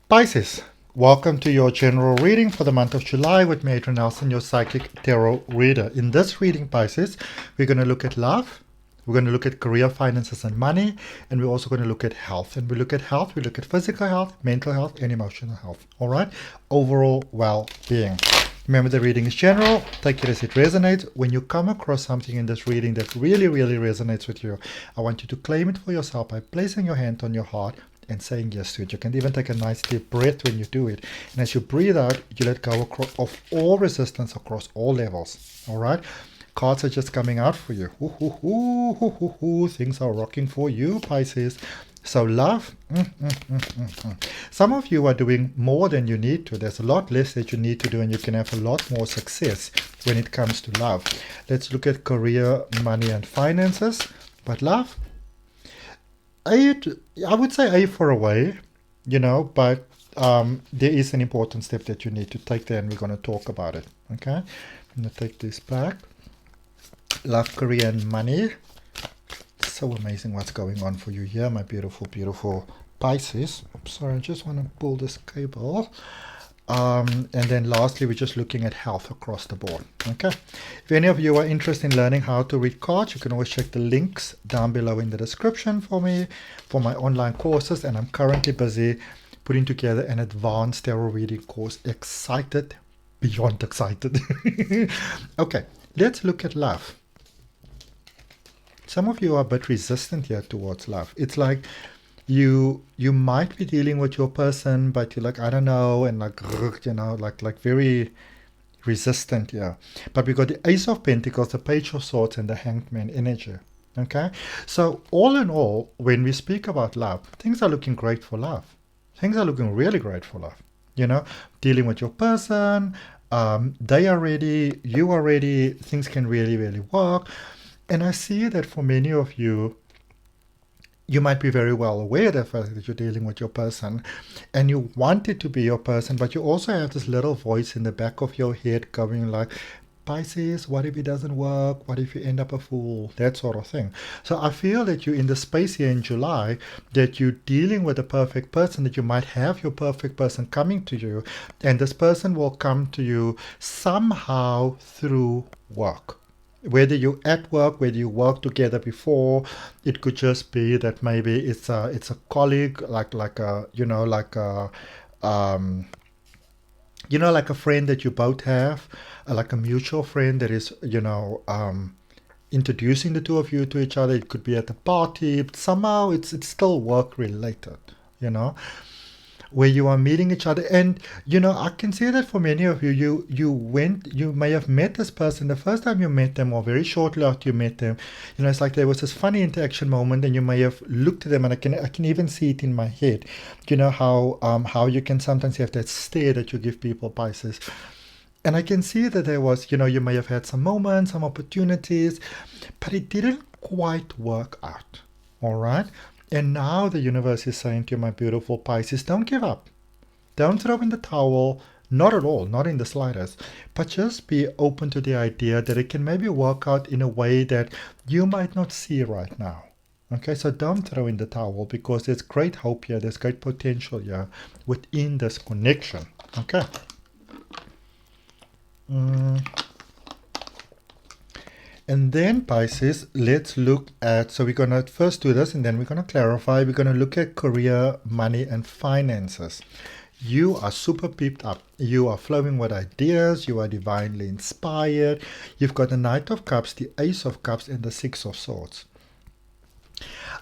Pisces, welcome to your general reading for the month of July with me, Adrian Nelson, your psychic tarot reader. In this reading, Pisces, we're going to look at love, we're going to look at career, finances, and money, and we're also going to look at health. And we look at health, we look at physical health, mental health, and emotional health. All right? Overall well-being. Remember, the reading is general. Take it as it resonates. When you come across something in this reading that really, really resonates with you, I want you to claim it for yourself by placing your hand on your heart and saying yes to it. You can even take a nice deep breath when you do it. And as you breathe out, you let go of all resistance across all levels. All right? Cards are just coming out for you. Things are rocking for you, Pisces. So love, some of you are doing more than you need to. There's a lot less that you need to do, and you can have a lot more success when it comes to love. Let's look at career, money, and finances. But love, I would say A for away, but there is an important step that you need to take there, and we're going to talk about it. Okay, I'm going to take this back. Love, career, and money. So amazing what's going on for you here, my beautiful, beautiful Pisces. Oops, sorry, I just want to pull this cable. And then lastly, we're just looking at health across the board. Okay. If any of you are interested in learning how to read cards, you can always check the links down below in the description for me, for my online courses. And I'm currently busy putting together an advanced tarot reading course. Excited, beyond excited. Okay, let's look at love. Some of you are a bit resistant here towards love. It's like you might be dealing with your person, but you're like, I don't know, and like very resistant here. But we got the Ace of Pentacles, the Page of Swords, and the Hanged Man energy. Okay, so all in all, when we speak about love, things are looking great for love. Things are looking really great for love. Dealing with your person, they are ready, you are ready, things can really, really work. And I see that for many of you, you might be very well aware of the fact that you're dealing with your person and you want it to be your person, but you also have this little voice in the back of your head going like, Pisces, what if it doesn't work? What if you end up a fool? That sort of thing. So I feel that you're in the space here in July that you're dealing with a perfect person, that you might have your perfect person coming to you, and this person will come to you somehow through work. Whether you're at work, whether you work together before, it could just be that maybe it's a colleague, like a friend that you both have, like a mutual friend that is introducing the two of you to each other. It could be at a party, but somehow it's still work related, where you are meeting each other. And I can see that for many of you, you may have met this person the first time you met them, or very shortly after you met them. It's like there was this funny interaction moment, and you may have looked at them, and I can even see it in my head. How you can sometimes have that stare that you give people, Pisces. And I can see that there was, you may have had some moments, some opportunities, but it didn't quite work out. All right. And now the universe is saying to you, my beautiful Pisces, don't give up. Don't throw in the towel. Not at all, not in the slightest. But just be open to the idea that it can maybe work out in a way that you might not see right now. Okay, so don't throw in the towel, because there's great hope here, there's great potential here within this connection. Okay. And then Pisces, let's look at, so we're going to first do this and then we're going to clarify. We're going to look at career, money, and finances. You are super peeped up. You are flowing with ideas. You are divinely inspired. You've got the Knight of Cups, the Ace of Cups, and the Six of Swords.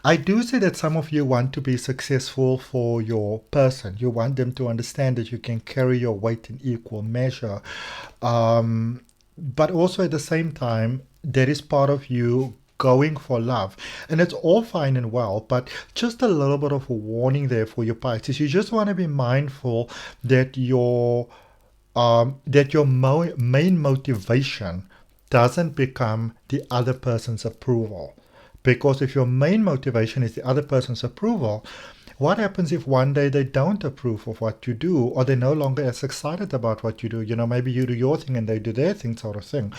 I do say that some of you want to be successful for your person. You want them to understand that you can carry your weight in equal measure. But also at the same time, that is part of you going for love. And it's all fine and well, but just a little bit of a warning there for your Pisces. You just want to be mindful that your main motivation doesn't become the other person's approval. Because if your main motivation is the other person's approval, what happens if one day they don't approve of what you do, or they're no longer as excited about what you do? Maybe you do your thing and they do their thing, sort of thing.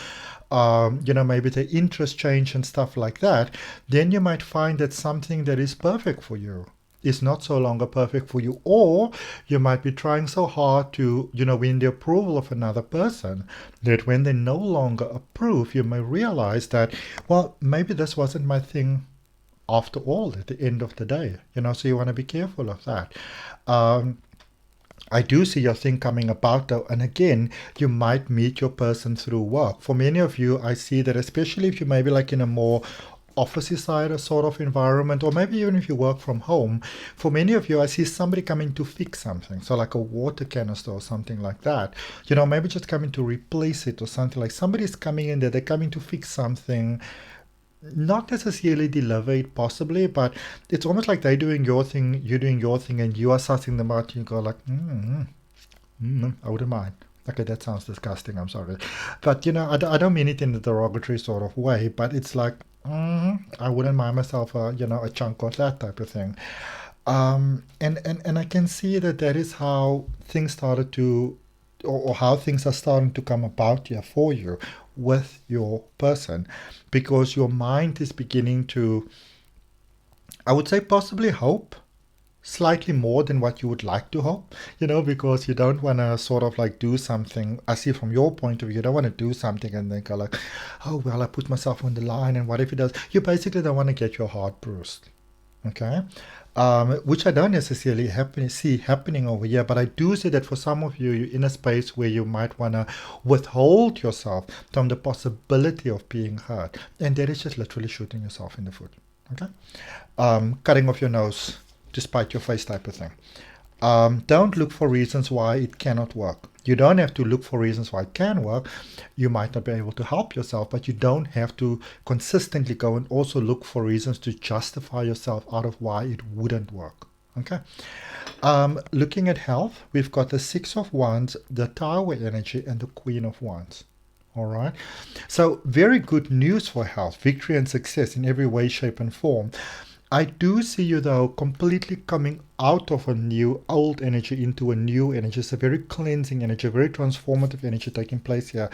Maybe their interests change and stuff like that. Then you might find that something that is perfect for you is not so longer perfect for you, or you might be trying so hard to, win the approval of another person that when they no longer approve, you may realize that, well, maybe this wasn't my thing after all at the end of the day, so you want to be careful of that. I do see your thing coming about though, and again, you might meet your person through work. For many of you, I see that, especially if you maybe like in a more officey side sort of environment, or maybe even if you work from home, for many of you, I see somebody coming to fix something. So like a water canister or something like that, maybe just coming to replace it or something. Like somebody's coming in there, they're coming to fix something, not necessarily deliver it possibly, but it's almost like they're doing your thing, you're doing your thing, and you are sussing them out. You go like, I wouldn't mind. Okay, that sounds disgusting, I'm sorry. But I don't mean it in a derogatory sort of way, but it's like, I wouldn't mind myself a chunk of that type of thing. And I can see that is how things started to, or how things are starting to come about here for you with your person, because your mind is beginning to, I would say, possibly hope slightly more than what you would like to hope, because you don't want to sort of like do something. I see from your point of view, you don't want to do something and then go like, oh, well, I put myself on the line, and what if it does? You basically don't want to get your heart bruised. Okay, which I don't necessarily see happening over here, but I do see that for some of you, you're in a space where you might want to withhold yourself from the possibility of being hurt, and that is just literally shooting yourself in the foot. Okay, cutting off your nose to spite your face type of thing. Don't look for reasons why it cannot work. You don't have to look for reasons why it can work. You might not be able to help yourself, but you don't have to consistently go and also look for reasons to justify yourself out of why it wouldn't work. Okay. Looking at health, we've got the Six of Wands, the Tower energy, and the Queen of Wands. All right. So very good news for health, victory and success in every way, shape, and form. I do see you though completely coming out of a new old energy into a new energy. It's a very cleansing energy, very transformative energy taking place here.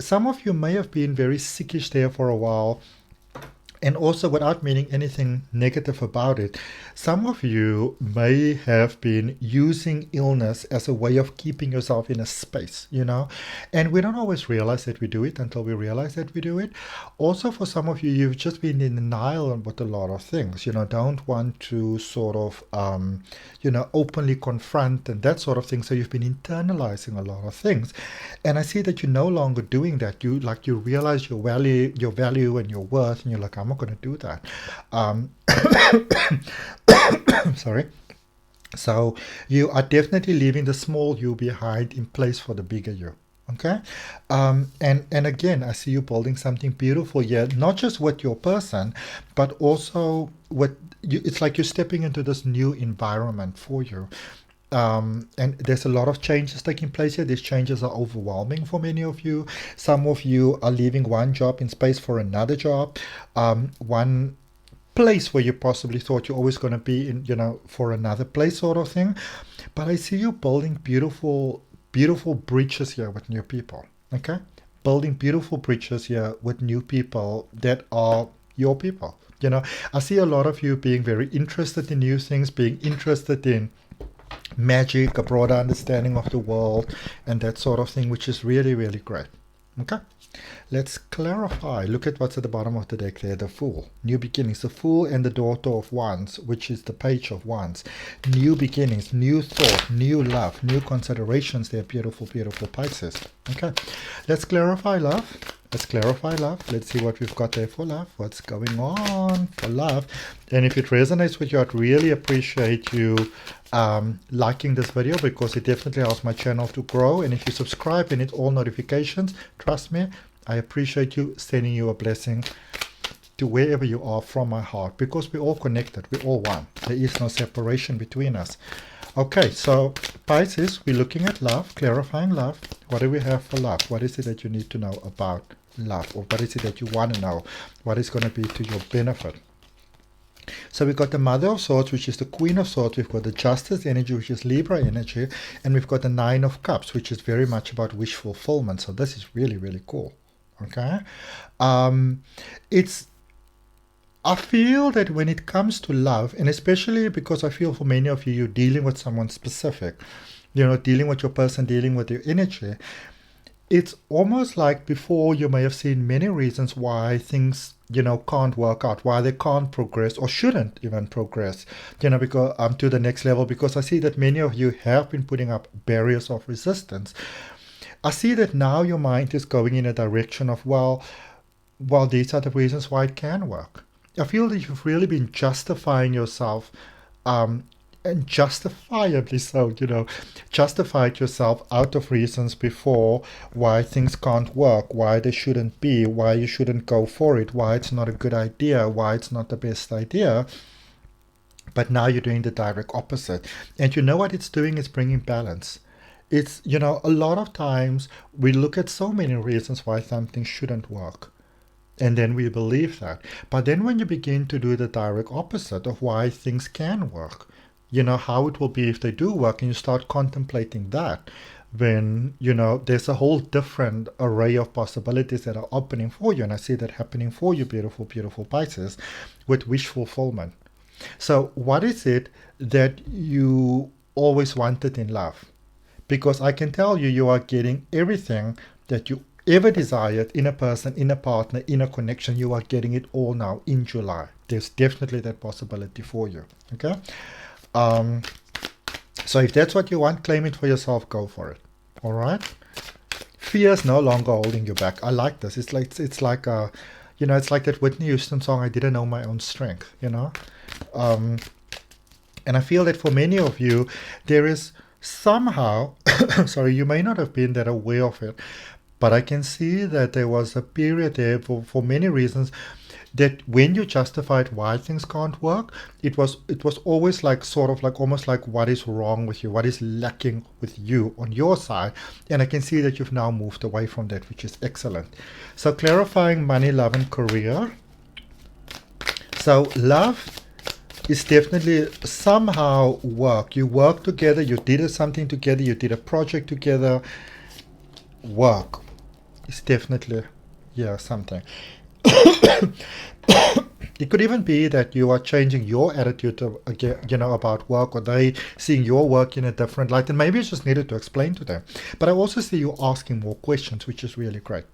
Some of you may have been very sickish there for a while. And also, without meaning anything negative about it, some of you may have been using illness as a way of keeping yourself in a space, and we don't always realize that we do it until we realize that we do it. Also, for some of you, you've just been in denial with a lot of things, don't want to sort of, openly confront and that sort of thing. So you've been internalizing a lot of things. And I see that you're no longer doing that. You realize your value and your worth, and you're like, I'm not going to do that. Sorry. So you are definitely leaving the small you behind in place for the bigger you. Okay. And again, I see you building something beautiful here, not just with your person, but also with you. It's like you're stepping into this new environment for you. And there's a lot of changes taking place here. These changes are overwhelming for many of you. Some of you are leaving one job in space for another job. One place where you possibly thought you're always going to be in, for another place sort of thing. But I see you building beautiful bridges here with new people. Okay? Building beautiful bridges here with new people that are your people. I see a lot of you being very interested in new things, being interested in magic, a broader understanding of the world, and that sort of thing, which is really, really great. Okay, let's clarify. Look at what's at the bottom of the deck there, the Fool. New beginnings, the Fool and the Daughter of Wands, which is the Page of Wands. New beginnings, new thought, new love, new considerations. They're beautiful, beautiful Pisces. Okay, let's clarify love. Let's clarify love. Let's see what we've got there for love. What's going on for love? And if it resonates with you, I'd really appreciate you liking this video, because it definitely helps my channel to grow. And if you subscribe and hit all notifications, trust me, I appreciate you, sending you a blessing to wherever you are from my heart, because we're all connected. We're all one. There is no separation between us. Okay, so Pisces, we're looking at love, clarifying love. What do we have for love? What is it that you need to know about love? Or what is it that you want to know? What is going to be to your benefit? So we've got the Mother of Swords, which is the Queen of Swords. We've got the Justice energy, which is Libra energy. And we've got the Nine of Cups, which is very much about wish fulfillment. So this is really, really cool. Okay. I feel that when it comes to love, and especially because I feel for many of you, you're dealing with someone specific, dealing with your person, dealing with your energy, it's almost like before you may have seen many reasons why things, can't work out, why they can't progress or shouldn't even progress, because to the next level, because I see that many of you have been putting up barriers of resistance. I see that now your mind is going in a direction of, well, these are the reasons why it can work. I feel that you've really been justifying yourself, and justifiably so, justified yourself out of reasons before why things can't work, why they shouldn't be, why you shouldn't go for it, why it's not a good idea, why it's not the best idea. But now you're doing the direct opposite. And you know what it's doing? It's bringing balance. It's, a lot of times we look at so many reasons why something shouldn't work. And then we believe that. But then when you begin to do the direct opposite of why things can work, how it will be if they do work, and you start contemplating that, when, there's a whole different array of possibilities that are opening for you. And I see that happening for you, beautiful, beautiful Pisces, with wish fulfillment. So what is it that you always wanted in love? Because I can tell you, you are getting everything that you ever desired in a person, in a partner, in a connection. You are getting it all now in July. There's definitely that possibility for you. Okay. So if that's what you want, claim it for yourself. Go for it. All right. Fear is no longer holding you back. I like this. It's like it's like that Whitney Houston song, "I Didn't Know My Own Strength." And I feel that for many of you, there is somehow, sorry, you may not have been that aware of it, but I can see that there was a period there for many reasons that when you justified why things can't work, it was always like sort of like almost like what is wrong with you, what is lacking with you on your side. And I can see that you've now moved away from that, which is excellent. So clarifying money, love, and career. So love is definitely somehow work. You work together, you did something together, you did a project together. Work is definitely, something. It could even be that you are changing your attitude about work, or they seeing your work in a different light, and maybe you just needed to explain to them. But I also see you asking more questions, which is really great.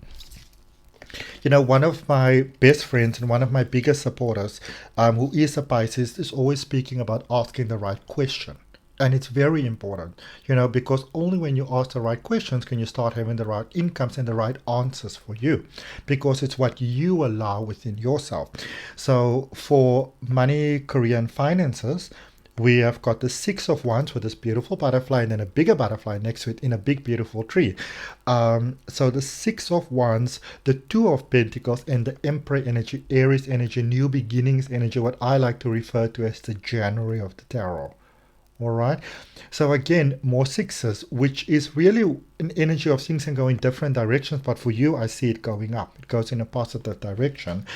One of my best friends and one of my biggest supporters, who is a Pisces, is always speaking about asking the right question. And it's very important, because only when you ask the right questions can you start having the right incomes and the right answers for you, because it's what you allow within yourself. So for money, career, and finances, we have got the Six of Wands with this beautiful butterfly, and then a bigger butterfly next to it in a big beautiful tree. So the Six of Wands, the Two of Pentacles, and the Emperor energy, Aries energy, new beginnings energy, what I like to refer to as the January of the tarot. All right. So again, more sixes, which is really an energy of things can go in different directions. But for you, I see it going up. It goes in a positive direction.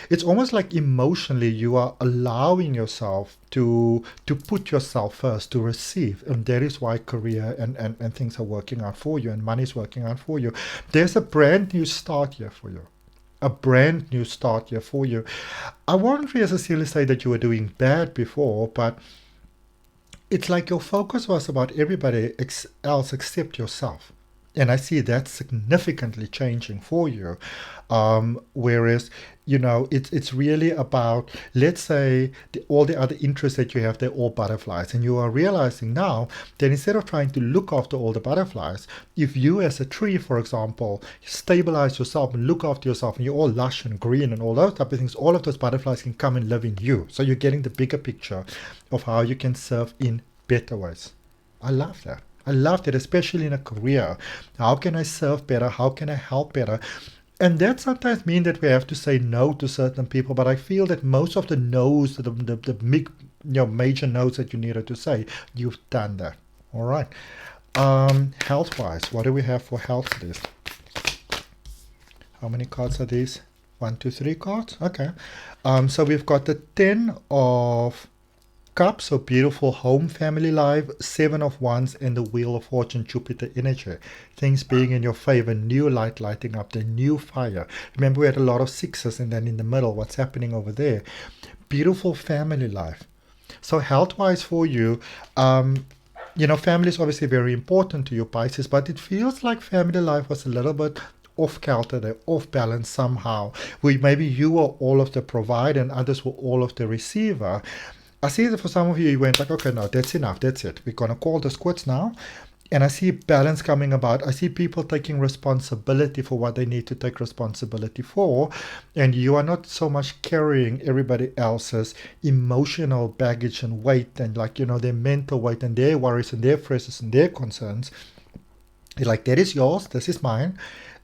It's almost like emotionally you are allowing yourself to put yourself first, to receive. And that is why career and things are working out for you, and money is working out for you. There's a brand new start here for you. A brand new start here for you. I won't necessarily say that you were doing bad before, but it's like your focus was about everybody else except yourself. And I see that significantly changing for you. Whereas, it's really about, let's say, all the other interests that you have, they're all butterflies. And you are realizing now that instead of trying to look after all the butterflies, if you as a tree, for example, stabilize yourself and look after yourself, and you're all lush and green and all those type of things, all of those butterflies can come and live in you. So you're getting the bigger picture of how you can serve in better ways. I love that. I love that, especially in a career. How can I serve better? How can I help better? And that sometimes means that we have to say no to certain people, but I feel that most of the no's, the big, major no's that you needed to say, you've done that. All right. Health-wise, what do we have for health for this? How many cards are these? 1, 2, 3 cards. Okay. So we've got the 10 of Cups, so beautiful home, family life, Seven of Wands, and the Wheel of Fortune, Jupiter energy. Things being in your favor, new light lighting up, the new fire. Remember, we had a lot of sixes, and then in the middle, what's happening over there? Beautiful family life. So health-wise for you, family is obviously very important to you, Pisces, but it feels like family life was a little bit off kilter, they're off balance somehow. Maybe you were all of the provider and others were all of the receiver. I see that for some of you, you went like, okay, no, that's enough, that's it. We're going to call this quits now. And I see balance coming about. I see people taking responsibility for what they need to take responsibility for. And you are not so much carrying everybody else's emotional baggage and weight and their mental weight and their worries and their stresses and their concerns. You're like, that is yours, this is mine.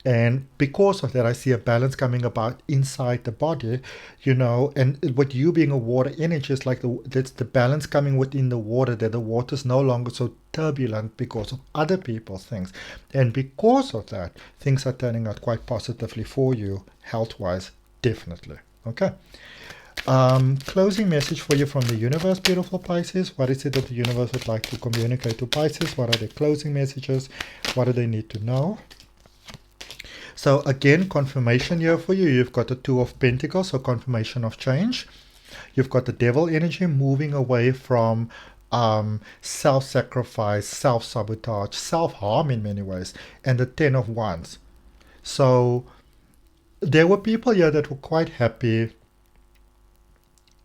And because of that, I see a balance coming about inside the body, and with you being a water energy, it's like that's the balance coming within the water, that the water is no longer so turbulent because of other people's things. And because of that, things are turning out quite positively for you, health-wise, definitely. Okay. Closing message for you from the universe, beautiful Pisces. What is it that the universe would like to communicate to Pisces? What are their closing messages? What do they need to know? So again, confirmation here for you. You've got the Two of Pentacles, so confirmation of change. You've got the Devil energy, moving away from self-sacrifice, self-sabotage, self-harm in many ways, and the Ten of Wands. So there were people here that were quite happy.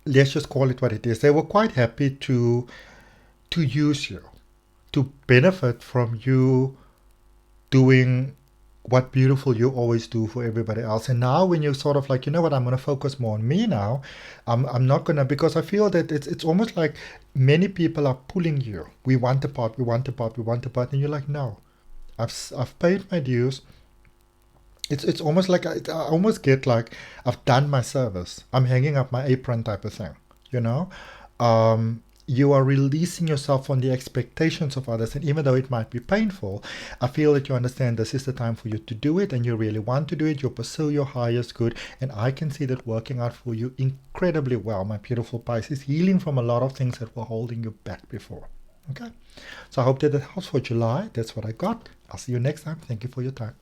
Let's just call it what it is. They were quite happy to use you, to benefit from you doing what beautiful you always do for everybody else. And now when you're sort of like, you know what, I'm going to focus more on me now. I'm not going to, because I feel that it's almost like many people are pulling you. We want the part, we want the part, we want the part. And you're like, no, I've paid my dues. It's almost like I almost get like I've done my service. I'm hanging up my apron type of thing, You are releasing yourself from the expectations of others. And even though it might be painful, I feel that you understand this is the time for you to do it and you really want to do it. You'll pursue your highest good. And I can see that working out for you incredibly well, my beautiful Pisces, healing from a lot of things that were holding you back before. Okay. So I hope that helps for July. That's what I got. I'll see you next time. Thank you for your time.